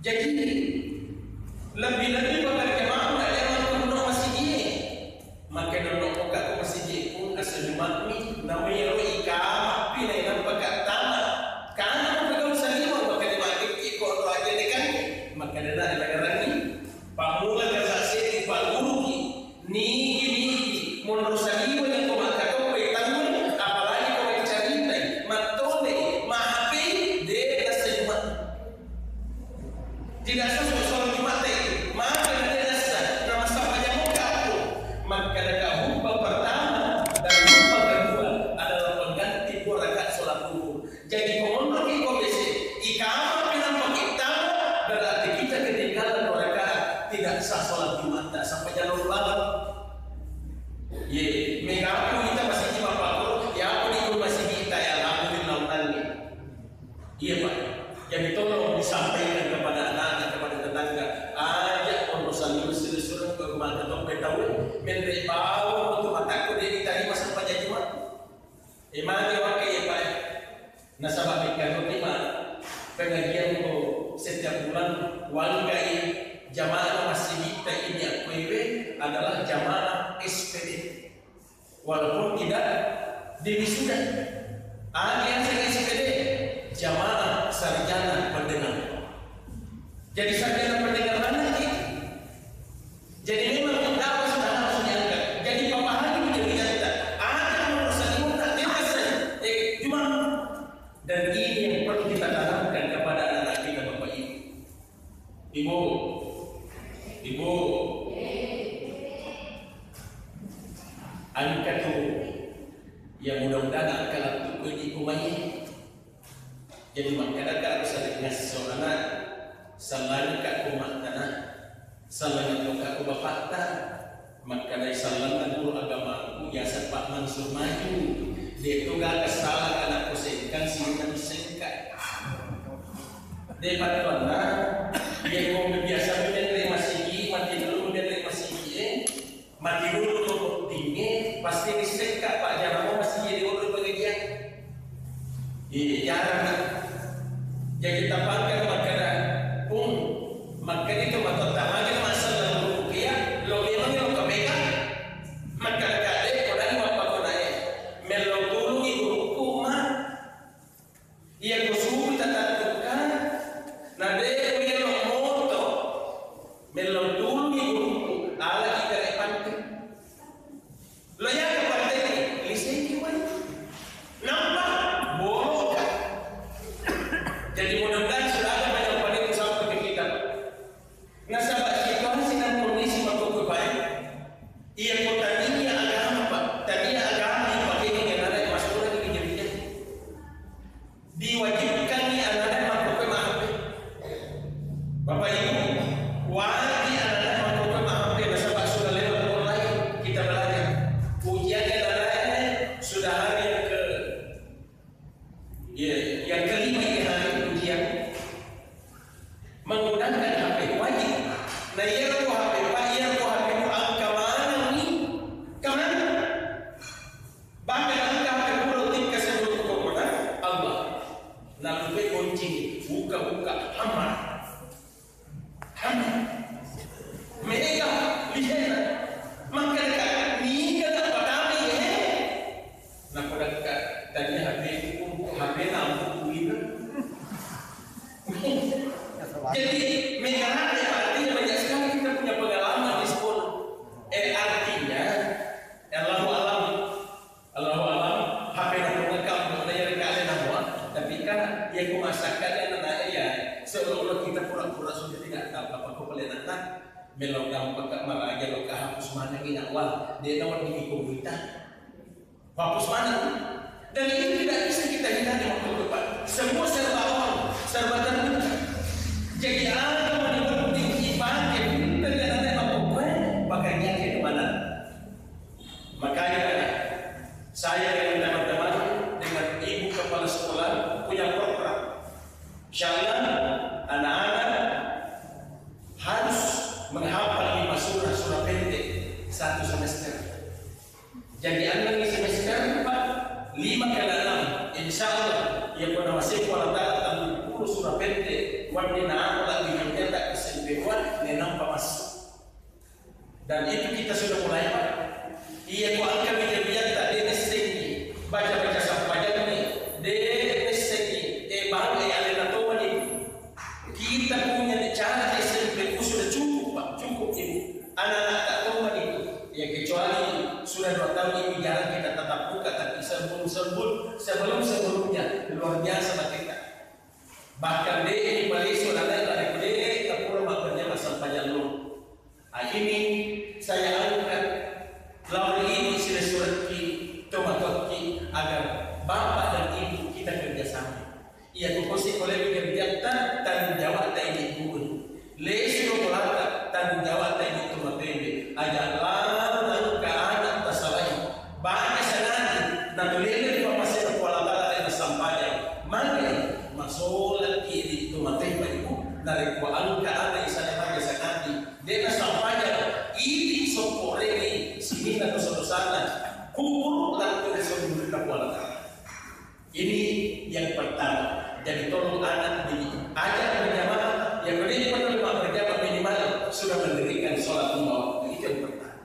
Jadi lebih-lebih bekerja mau ada yang mendorong masih dia, maka dondong buka masih dia pun asal Jumat ni namanya ikamah pilih nampak kat tanah karena mereka usaha maka dia makin ikut raja ni kan maka dia nak negara ni pamula kasasi di paluru ni menurut saya yang kau makan kau bertanggung apalagi kau mencari matone mahapi dia asal Jumat tidak sesuai soal Jumat maka dia dasar nama siapa yang kau maka dekat hubah pertama dan hubah kedua adalah pengganti dua rakaat solat zuhur. Jadi pemontong ikut besi ikamah pinampak kita berarti kita ketinggalan dua rakaat tidak sah solat Jumat tak sampai jalur banget. Ye, mega kita masih cuma pakul ya aku di masih kita ya alhamdulillah nanti. Iya Pak. Jadi tolong disampaikan kepada anak-anak kepada tetangga ajak urusan suruh ke rumah ketua tahu menteri bau untuk mataku dia diterima sampai jadi Jumat. Imani wakai ya Pak. Nasabah ikan lima pengajian ko setiap bulan warga jamaah masih kita ini APW adalah jamaah SPD walaupun tidak diwisuda. Ada yang SPD jamaah sarjana pendengar. Jadi sarjana pendengar mana ini? Jadi memang kita sudah harus diangkat. Jadi pemahaman menjadi nyata. Ada urusan itu tak terasa. Cuma dan ini yang perlu kita tanamkan kepada anak-anak kita Bapak Ibu. Ibu, angkat tu yang mudah-mudahan akan untuk di rumah ini. Jadi makanya harus ada ngasih seorang salam kat rumah tanah, salam kat rumah fakta. Maka dari salam guru agama biasa Pak Mansur Maju dia tu gak kesalah anak kusenkan sih kami sengkat. Dia patutnya dia mau biasa dari masih mati dulu dari masih mati dulu untuk tinggi pasti disengkat Pak jangan masih jadi urut bagian. Ini jarang. Jadi tapangkan makanan pun makan itu matang aja masalah rupiah lo memang lo kepegang maka kade kodani apa kodani melo dulu ibu rumah ia kusuh tatakan nade melo moto melo dulu ibu ala kita lepanti lo ya kepada ini liseng kiwan nampak bolok. Jadi mudah-mudahan sudah ada banyak wanita sampai ke kita. Nasabah situasi dan kondisi waktu baik. Ia kota ini agama Pak. Tadi agama yang pakai ini anak masuk lagi ke jadinya. Diwajibkan ni anak masuk maaf. Bapak Ibu, wajib anak masuk maaf. Nasabah sudah lewat mulai kita belajar. Ujian anak sudah hari yang ke yang kelima ini hari ujian menggunakan HP wajib. Nah ia aku HP Pak, ia aku HP ku angka mana ni? Kemana? Bahkan angka HP ku rutin kasih untuk kepada Allah. Nak buka kunci, buka hamar. Mereka lihat maka dekat ni kena padami nak pada dekat tadi HP ku HP lampu kulit. Jadi mengenai artinya banyak sekali kita punya pengalaman di sekolah. Artinya Allahu alam HP nak mengekam ada yang kalian nama tapi kan yang kumasakan yang nanya ya seolah-olah kita pura-pura sudah tidak tahu apa kau boleh nak melonggang pakai marah aja lo hapus mana ini awal dia nomor di komunitas hapus mana dan ini tidak bisa kita hindari waktu depan semua serba awal serba terbuka. Jadi ada menurut iman yang kita tidak ada apa-apa pakainya ke mana. Makanya saya dengan teman-teman dengan ibu kepala sekolah punya program. Insyaallah anak-anak harus menghafal 5 surah pendek 1 semester. Jadi anak ini semester 4 5 kali 6 insyaallah ia pernah masih kuala 10 surah pendek Dan itu kita sudah mulai. Iya ko angka media tak dia stengi baca sampaian ni dia stengi baru yang tahu ni kita punya cara SMP sudah cukup Pak, cukup ini anak-anak tak tahu ni ya, kecuali sudah 2 tahun ini jarang kita tetap buka, tapi sebelumnya luar biasa kita. Bahkan dia ini Malaysia dan lain-lain dia tak pernah makannya sampaian lu. Ini saya angkat lalu ini sudah surat ki agar bapak dan ibu kita kerjasama. Ia kukosi kolegi kerjaan tanggung jawab tak ibu lesi kolata tanggung jawab tak ibu matende agar lalu ke anak tasalai banyak senang dan tulele kwa masih kuala dan sampaian mana masolat ki itu matende ibu dari kwa angka anak isana bagi sakati dia sampaian ini soporeni sini atau satu-satu kubur lalu disebut kuala. Ini yang pertama. Jadi tolong anak diajak berjamaah. Yang kedua penerima berjamaah minimal sudah mendirikan sholat 5 waktu. Itu yang pertama.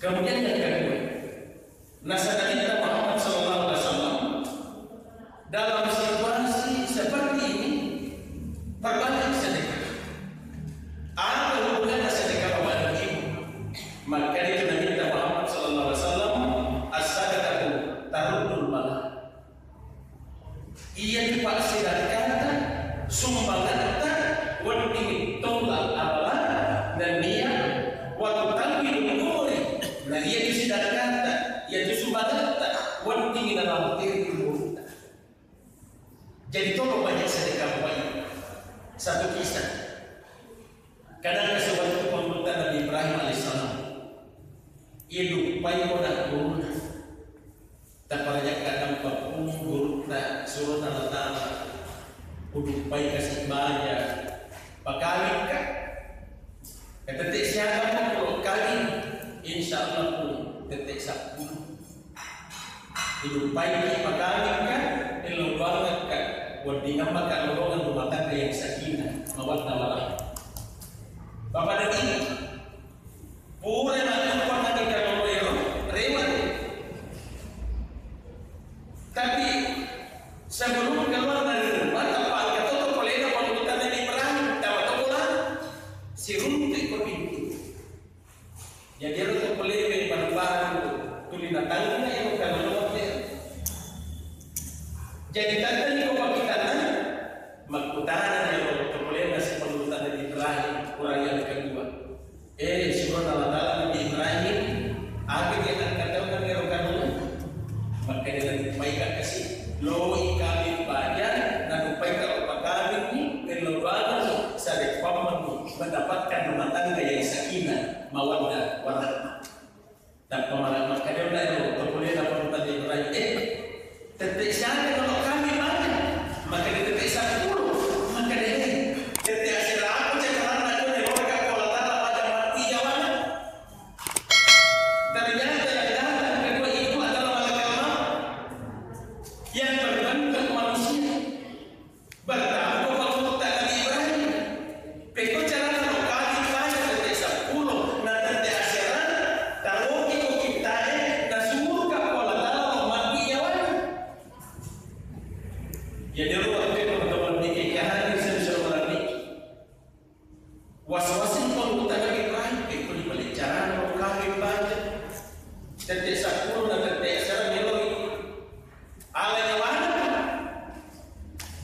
Kemudian yang kedua, nasihat kita Muhammad SAW dalam situasi seperti ini perbanyak sedekah. Apa hubungan sedekah kepada ibu? Maka itu Nabi kita Muhammad SAW as-sadaqatu taruddul bala. Ia dipaksa dari kata sumbangan waktu ini tolak apalah dan dia waktu tampil umuri dan ia disidar kata ia sumbangan waktu ini dalam diri umur. Jadi tolong banyak sedekah banyak. Satu kisah kadang sesuatu pembuatan Nabi Ibrahim alaihissalam ia lupai pada guru tak banyak kadang papung guru tak suruh tanah lupai kasih banyak pakali kah ketik siapa kalau kali insya Allah pun ketik 10 lupai pakali kah elu banget kah wadingan maka lorongan rumah tangga yang sakinah mawaddah warahmah. Bapak dan Ibu, pura nak lupa kita kalau rewat. Tapi sebelum keluar dari rumah, apa kata tu boleh nak kalau kita ni perang, tahu tak pula? Si runtik kau pintu. Jadi orang tu boleh baru-baru tulis datangnya yang bukan luar dia. Jadi kata ni kau kita ni makutana yang tu boleh nasi pengurusan dari Ibrahim orang yang kedua. Subhanallah Nabi Ibrahim akhirnya akan katakan ngerokan maka dia dipakai kasih lo ikali bayan dan upaya kalau kami ini keluarga sadek paman mendapatkan rumah tangga yang sakinah mawaddah warahmah. Dan pemahaman maka dia udah boleh dapat Nabi Ibrahim tetek siapa kalau kami banyak maka dia tetek 10 maka dia tetek asal aku cakaran aku ni orang kalau tak ada mati jawaban ternyata yang datang kedua itu adalah malaikat maut yang berbentuk manusia bertamu kalau tak Nabi Ibrahim peko cara kalau kali banyak tetek 10 dan tetek asal tahu kita dan semua kalau tak mati jawaban. Jadi ruang itu teman-teman ini kehadiran seseorang ini was-wasin penghutan Nabi Ibrahim itu dibalik cara kalau kami baca tetek 10 dan tetek sekarang melo ini alanya mana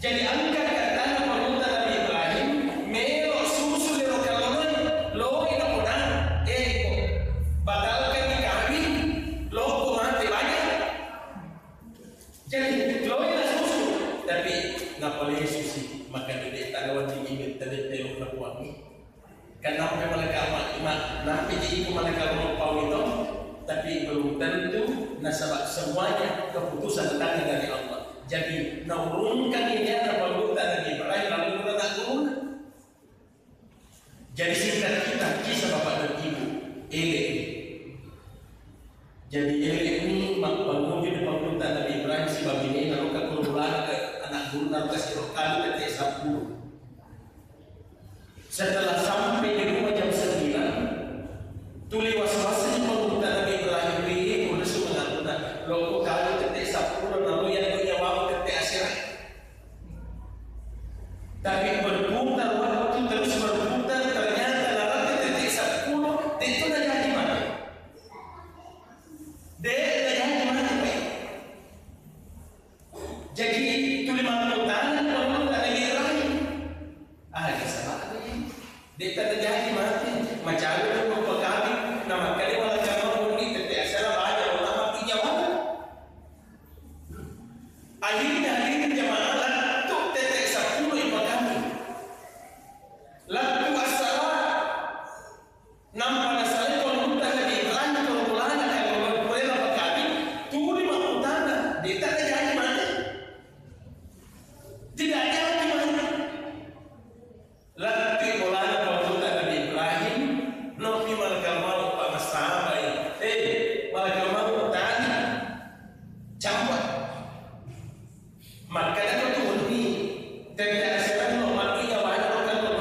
jadi angka kata penghutan Nabi Ibrahim melo susu lero kalon lo ina punan batalkan di kami lo ko mati banyak jadi lo ina susu tapi napalay susi maka tidak tagawan tinggi tedet telo na kuwangi karena malaikat napi di iku malaikat pau itu tapi belum tentu nasabak semuanya keputusan datang dari Allah. Jadi naurunkan ini ada pembuatan Nabi Ibrahim lalu kita tak turun. Jadi singkat kita kisah bapak dan ibu Ele. Jadi Ele ini bangun di pembuatan Nabi Ibrahim si babi ini lalu ke kurungan ke anak guru lalu kasih lokal ketik 10. Setelah sampai di rumah jam 9 Tapi berputar waktu terus berputar, ternyata narasi detik 10 itu dah jadi mati. Dia dah jadi mati. Jadi itu 50 tahun kalau tak ada lagi. Salah ni. Dia tak ada jadi mati. Macam itu kami nama kali malah kamu ni detik asal ada ulama dijawab. Akhirnya jemaah lantuk detik 10 ibu kami. Lantuk asalah nampak asal kalau kita lagi berani kalau mulanya kalau boleh apa kami tuli 50 tahun dia tak ada jadi mati. Tidak jadi mati. Lantuk mulanya kalau kita Nabi Ibrahim Nabi malaikat maut Pak Masahabai malaikat maut tanya campak maka ada tu ni tidak sekarang no matinya banyak orang tu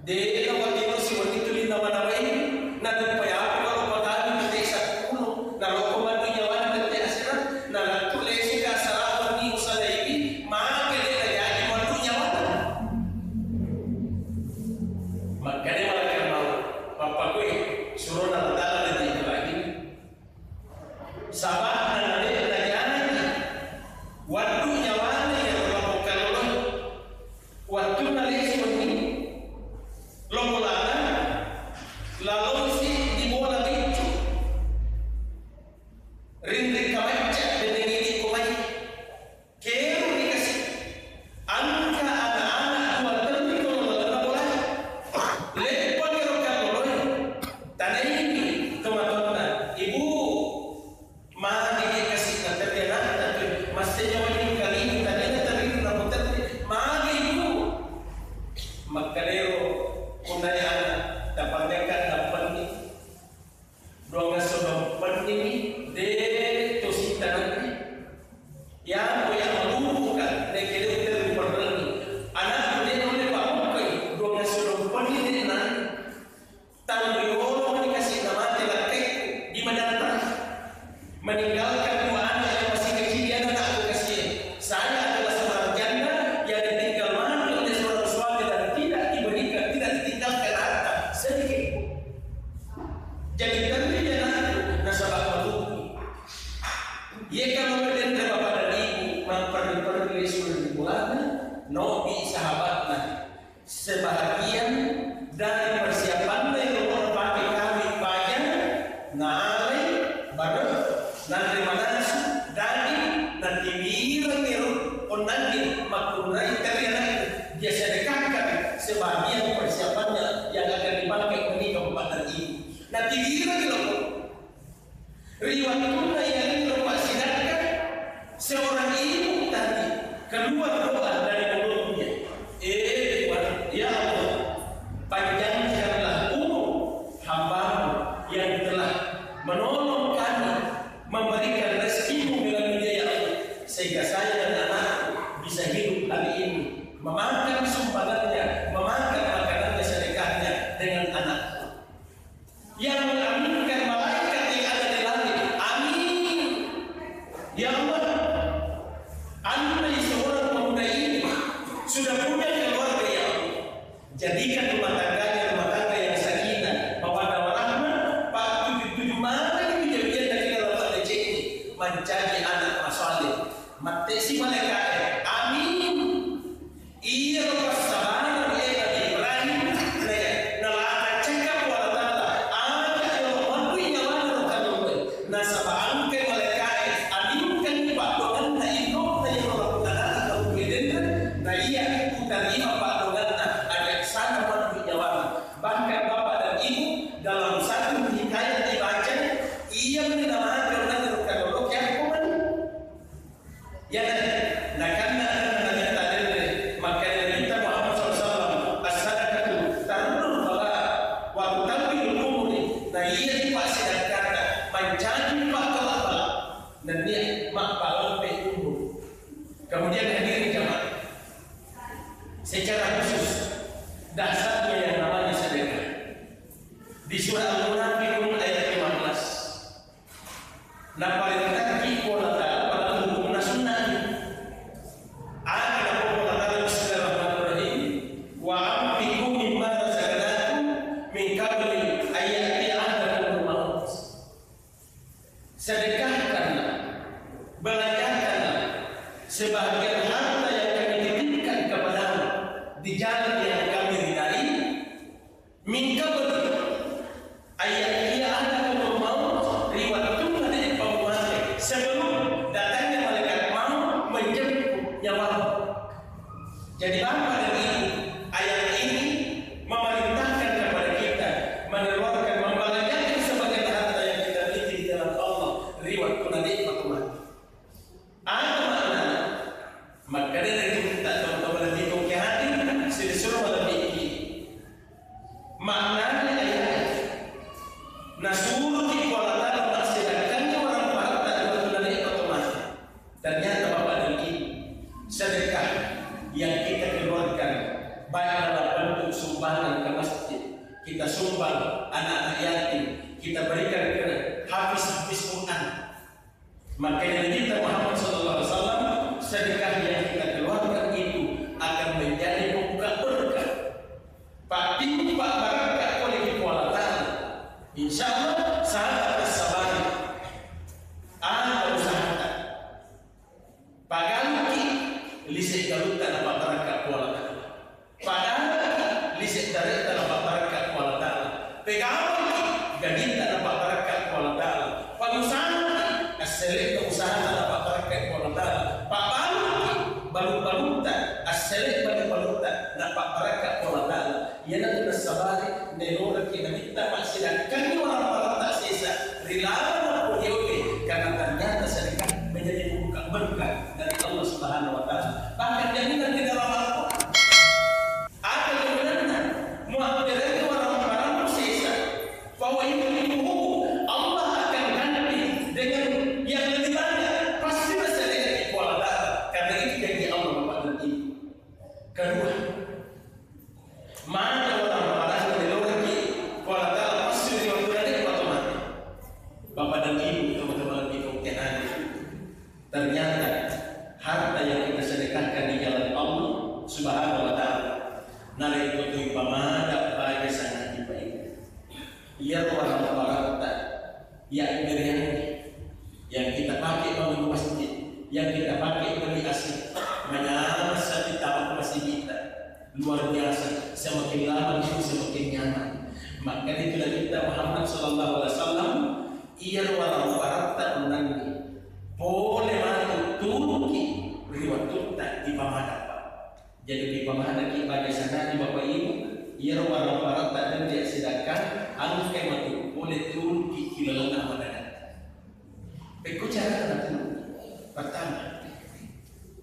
dia kalau kita si wanita tu lina mana baik nanti payah kalau kata kita isa kuno na roko matinya banyak tidak sekarang na tu lesi ka salah ni usah lagi maka dia jadi matinya banyak maka dia malaikat maut papa gue suruh nak dalam nanti lagi sabar nanti waktu nyawane yang melakukan Allah waktu nalisi ini lomolana lalu si di bola bicu rindik kamaca dengan ini kumai keru dikasih angka anak-anak dua terni kalau lalana bola lepas kerokan bola tanah ini teman-teman ibu mah dikasih nanti mestinya ini kali ini tadinya tadi kita magi ibu makalero kunai anak dapat dekat dapat ni dua ngasih dapat ni de tu si tanah yang malu kan dekede itu berani anak dia boleh bawa kai dua ngasih dapat ni na tanpa orang ni kasih nama telak di mana meninggalkan dua anak yang masih kecil dia nak aku kasih saya adalah seorang janda yang ditinggal mati oleh seorang suami dan tidak diberikan tidak ditinggalkan harta sedikit jadi tentunya nasabah malu ia kalau berdendam bapak dan ibu memperli seluruh bulan Nabi sahabatnya sebahagian dari persiapan yang orang pakai kami banyak ngalai baru nanti manas daging nanti biru nanti makunai kalian dia sedekahkan sebagian persiapannya yang akan dipakai menikah kepada ibu nanti biru riwayat tunai yang berupa sedekah seorang ibu tadi keluar doa dari mulutnya ya Allah panjangkanlah umur hamba-Mu yang telah menolong kami memberikan rezekimu dengan dia ya Allah sehingga saya dan anakku bisa hidup hari ini memakan sumbangannya memakan makanannya sedekahnya dengan anakku yang mengaminkan malaikat yang ada di langit amin ya Allah andai seorang pemuda ini sudah punya keluarga ya Allah jadikan rumah tangga yang sakinah mawaddah warahmah pak tujuh mana itu jadian dari dalam rezeki ini menjadi anak masalih mati si malaikat amin iya lepas sabar Nabi Ibrahim nalata cakap wala ta'ala ada yang mampunya mana kalau nasabah ke malaikat aminkan pak dogan na indok na yang melakukan atau beden na iya utarima pak dogan na ada sana mampunya mana bahkan bapak dan ibu dalam satu hikayat dibaca ia menamakan nanti kalau yang kuman ya nah karena maka Nabi Muhammad SAW as-sadaqatu tarnul bala wa tutabbil umuri nah ia dipaksakan menjadi bakal bala dan dia makbalan pe umur kemudian hadirin jemaah secara khusus dasarnya yang namanya sedekah di surah Al-Munafiqun ayat 15 nah paling tadi pola pada hukum sunnah ada pola tadi Bismillahirrahmanirrahim di jalan yang kami ridai, min qabli ayat ia ada mau riwayat itu dari pembuatnya sebelum datangnya malaikat maut menjemput nyawamu. Jadi Bapak dan Ibu, ayat ini memerintahkan kepada kita mengeluarkan membagikan sebagai harta yang kita miliki di dalam Allah riwayat tunai mati. Apa makna? Maka dari kita teman-teman di kau hati disuruh lebih maknanya ayat nasuruh di kuala tanah maksudkannya orang harta riwayat tunai mati. Ternyata Bapak dan Ibu, sedekah yang kita keluarkan baik dalam bentuk sumbangan ke masjid, kita sumbang anak-anak yatim, kita berikan ke hafiz-hafiz Quran, maka yang kita Muhammad SAW sedekah yang kita keluarkan itu akan menjadi pembuka berkah, pak timpa berkah oleh kuala tanah. Insya Allah sahabat bersabar ada usaha paganti lisek galutan apa berkah kuala tanah, padahal lisek dari tanah apa berkah kuala tanah, peganti gadita apa berkah kuala tanah, pengusaha asalnya usaha apa berkah kuala tanah, pak balut-balutan asalnya balut-balutan dapat berkah kuala tanah. Ia nak bersabar nelora kita minta maksiat kan orang tak sisa rilawan aku yoke karena ternyata sedekah menjadi pembuka berkah dari Allah Subhanahu wa taala. Bahkan jaminan di dalam Al-Qur'an ada jaminan muakhirnya orang sisa bahwa itu Allah akan ganti dengan yang lebih banyak, pasti sedekah di kuala tanah karena itu janji Allah Bapak dan Ibu. Kedua, mana orang-orang yang diloraki kuala tanah pasti diwakilkan otomatis. Bapak dan Ibu, teman-teman di Kongkehan, ternyata harta yang kita sedekahkan di jalan Allah Subhanahu wa taala narik itu pamada bagi sangat baik. Ia orang-orang yang berian yang kita pakai bangun masjid, yang kita pakai beli asli, menyasa di taman masjid kita luar biasa. Semakin lama itu semakin nyaman. Maka itulah kita Muhammad SAW. Ia orang-orang tak menangi boleh masuk Turki riwayat tak di pamada. Jadi di pamada kita bagi sana di Bapak Ibu, ia orang-orang tak dan dia sedangkan anu kematu boleh Turki kilalang Ramadan. Beku cara nanti pertama,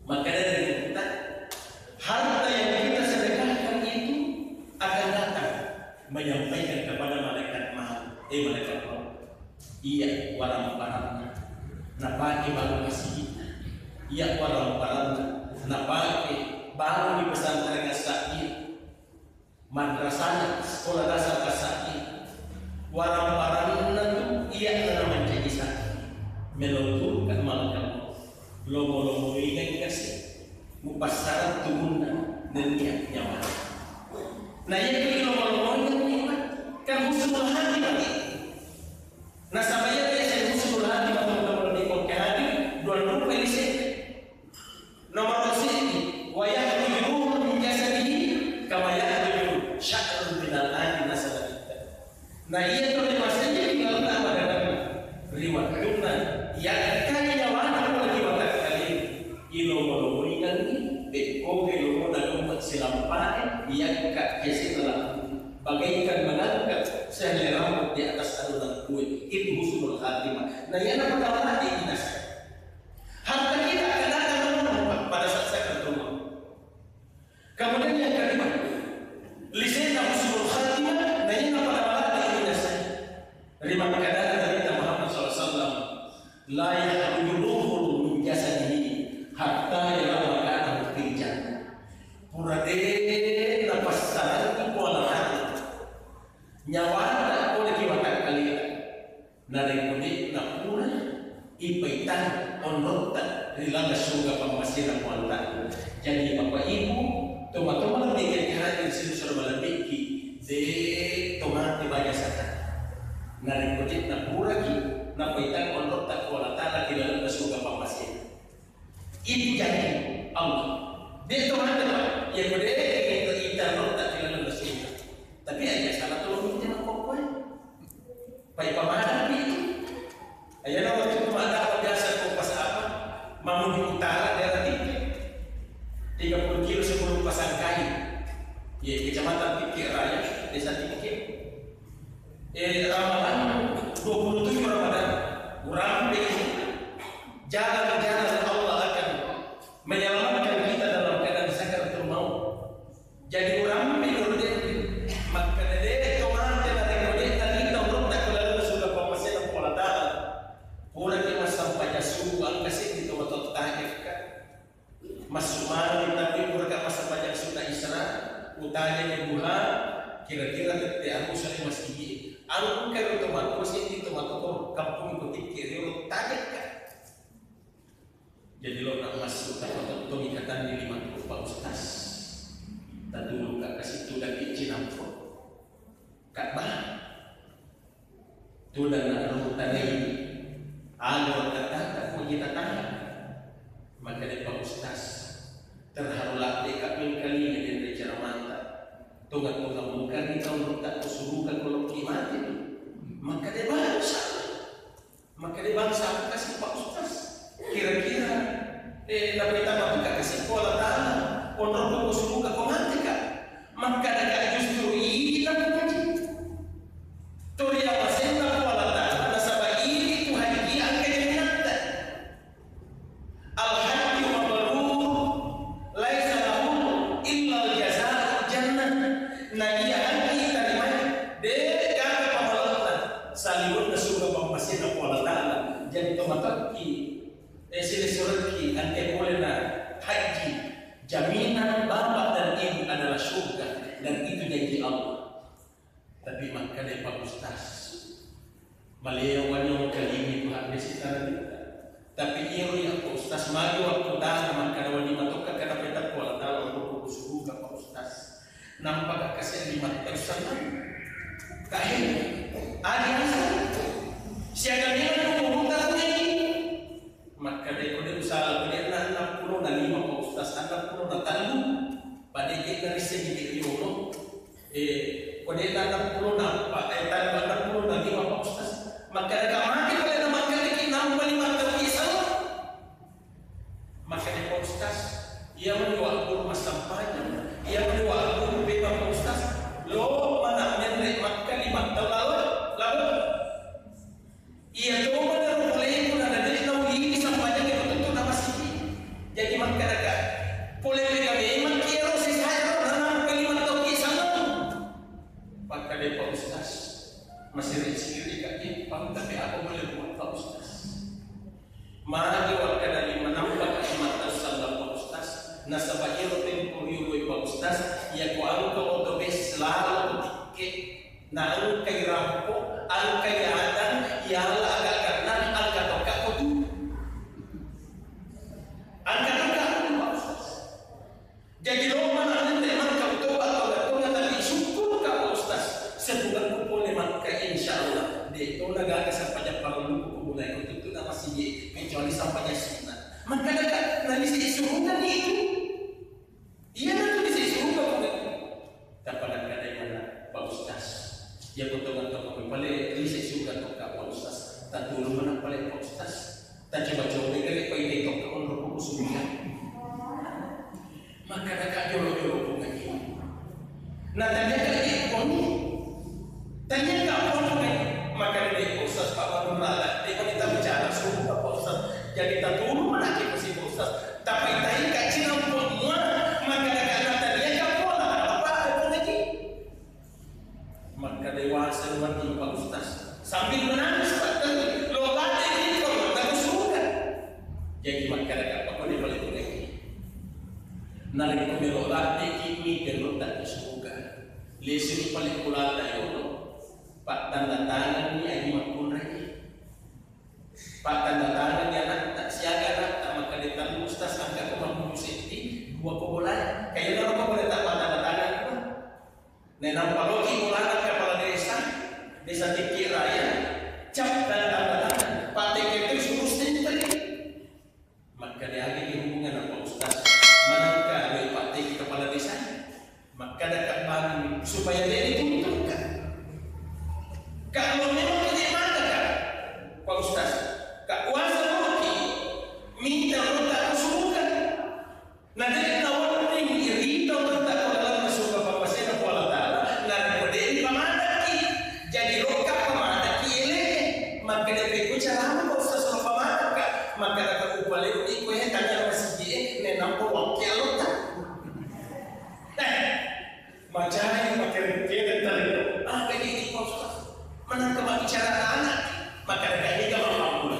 maka dari kita harta yang kita sedekahkan itu akan datang menyampaikan kepada malaikat malaikat maut. Iya orang-orang napaki baru kasih kita. Iya orang-orang napaki baru di pesantren Asaki, madrasah sekolah dasar Asaki. Orang-orang itu iya nama menjadi sakit melonturkan malaikat maut. Lomo-lomo ini kasih mupasaran turun dan nyawa. Nah yang lomo-lomo ini kan husnul hati lagi. Nah sampai saya husnul hati teman-teman di Kongkehan dua pelisik nomor sini wayah tujuh menjadi kama yahdu syakrul binal adi nasabah kita. Nah ia tuh dimasanya tinggal nama dan riwayat tunan yang kaya wana lagi waktu kali ilo ingat ni beko ilo nak silampai yang kak kesi telah bagaikan mengangkat sehelai rambut di atas alunan kue. Itu husnul khatimah. Nah yang apa kalau hati kita harta kita akan datang pada saat saya bertemu. Kemudian yang kedua, lisan husnul khatimah. Nah yang apa kalau hati kita terima keadaan dari Muhammad SAW. La yahduruhu min jasadihi hatta yarawakanahu fil jannah. Purade napasaran ke kuala hati nyawa boleh kiwakan kalian narik kulit napura ipaitan onrota rilanga surga pemasiran kuala. Jadi Bapak Ibu teman-teman lebih hadir sini sudah lebih de tomate banyak sana narik kulit napura ki napaitan onrota kuala tanah rilanga surga pemasiran. Ini jadi Allah dia tomate Pak ya boleh kita Ya, Kecamatan Tikir Raya, Desa Tikir. Ramadan 27 Ramadan, Ramai jalan-jalan Allah akan menyelamatkan kita dalam keadaan sakaratul maut. Jadi orang minor dia, maka dia kemana dia tadi orang tak keluar sudah pemasen apa lah dah. Orang dia masuk pada suhu angkasa itu betul tanya kan. Masuk mana tapi orang masuk pada sudah Isra, utanya di bulan kira-kira ketika aku sering masih aku kan tomat, masih di tomat itu kampung itu Tikir, dia tanya kan. Jadi lo nak masuk tempat itu ikatan di 50 Pak Ustaz. Dan dulu kak kasih tu dah izin apa? Kak bah, tu dah nak rutan ini. Alor kata tak mau kita tanya. Maka dia Pak Ustaz terharulah dia kami kali ini dari cara mata. Tunggu bukan kita untuk tak kesuruhkan kalau kimat itu. Maka dia bangsa. Maka dia bangsa aku kasih Pak Ustaz. Kira-kira na perintah maka kasih pola tanah orang kau suruh kau mati kak. Maka ada justru ini nak kaji. Toria masih tak pola tanah. Nasabah ini tu haji angkat yang nyata. Al-Hajj mabrur, laisa lahu illa al-jazaa jannah. Nagia haji terima. Dia kata pahala salibun surga masih tak pola tanah. Jadi tomataki sila suraki ante boleh nak haji jaminan bapa dan ibu adalah surga dan itu janji Allah. Tapi maka dia Pak Ustaz Malaya wanyo kalimi Pak Desita tapi iyo yang Pak Ustaz maju waktu dah maka wani matoka kana petak wala taala untuk surga Pak Ustaz nampak kasih 5 tahun kahin ada siaga ni maka dia kode usaha dia 60 na 5 Pak Ustaz 60 na 3 pada dia dari segi dia kode 60 na Pak 60 na 5 Pak Ustaz maka dia mati pada nama kali 65 terpisah maka dia Pak Ustaz ia menjual rumah sampahnya ia menjual rumah Pak Ustaz lo mana menerima maka 5 tahun lalu ia tu jadi masyarakat boleh memang kira sesuatu dalam kalimat atau kisah maka dia Pak Ustaz masih rezeki kaki tapi aku boleh buat Pak Ustaz mari waktu dari menambah kalimat salam Pak Ustaz nasabah tempo yui Pak Ustaz ya ku angka otobes selalu tiket na angka irapo angka yadan ya Allah agak karena angka tokak itu jadi lo mana nanti maka tobat tapi syukur Pak Ustaz sebulan kupone maka insyaallah dia itu naga sampai para luku mulai itu nama sih kecuali sampainya sunnah maka dekat nanti si surga itu iya nanti si surga bukan dapat ada mana Pak Ustaz ya potong-potong kepala si surga Pak Ustaz tak dulu mana kepala Pak Ustaz tak coba-coba kali kau ini kau orang surga maka dekat jolo-jolo bunga ini. Nah tanya kali ini, tanya tak pun maka dia Ustaz Pak Manurala, dia kita bicara semua Pak Ustaz. Jadi tak turun mana kita si Ustaz. Tapi tanya kat Cina pun maka dekat kata dia tak pola apa pun lagi. Maka dewasa wanita Pak Ustaz sambil menangis tadi lo lagi ini kalau tak suka. Jadi maka dekat apa dia boleh lagi. Nari ko melo lati kimi pero tak suka. Lesin paling kulata yo. Pak tanda tangan ni ay makunray. Pak tanda tangan ni anak tak siaga nak tak maka ditang Ustaz angka ko magmusiti 2 bulan. Kaya na ko boleh tak tanda tangan ko. Nenang paloki bulan kepala desa Tikir Raya. Cap dan tanda tangan. Pak Tikir itu suruh tadi. Maka dia lagi hubungan apa Ustaz. Manakah oleh Pak Tik kepala desa maka dekat bagi supaya dia dituntutkan kalau memang dia mana kan Pak Ustaz kak kuasa roki minta rotak kesuruhkan nah dia tahu ini iri tahu rotak dalam masuk ke Pak Ustaz Mana bicara anak, maka ini gak mampu.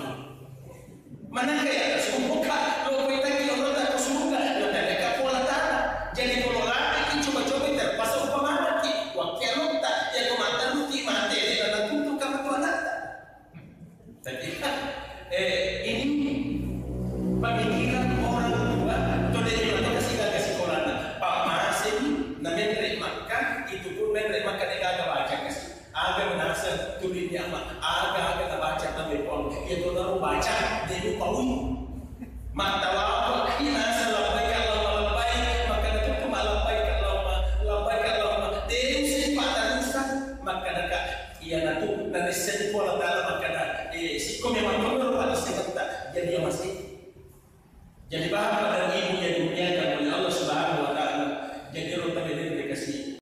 Mana kayak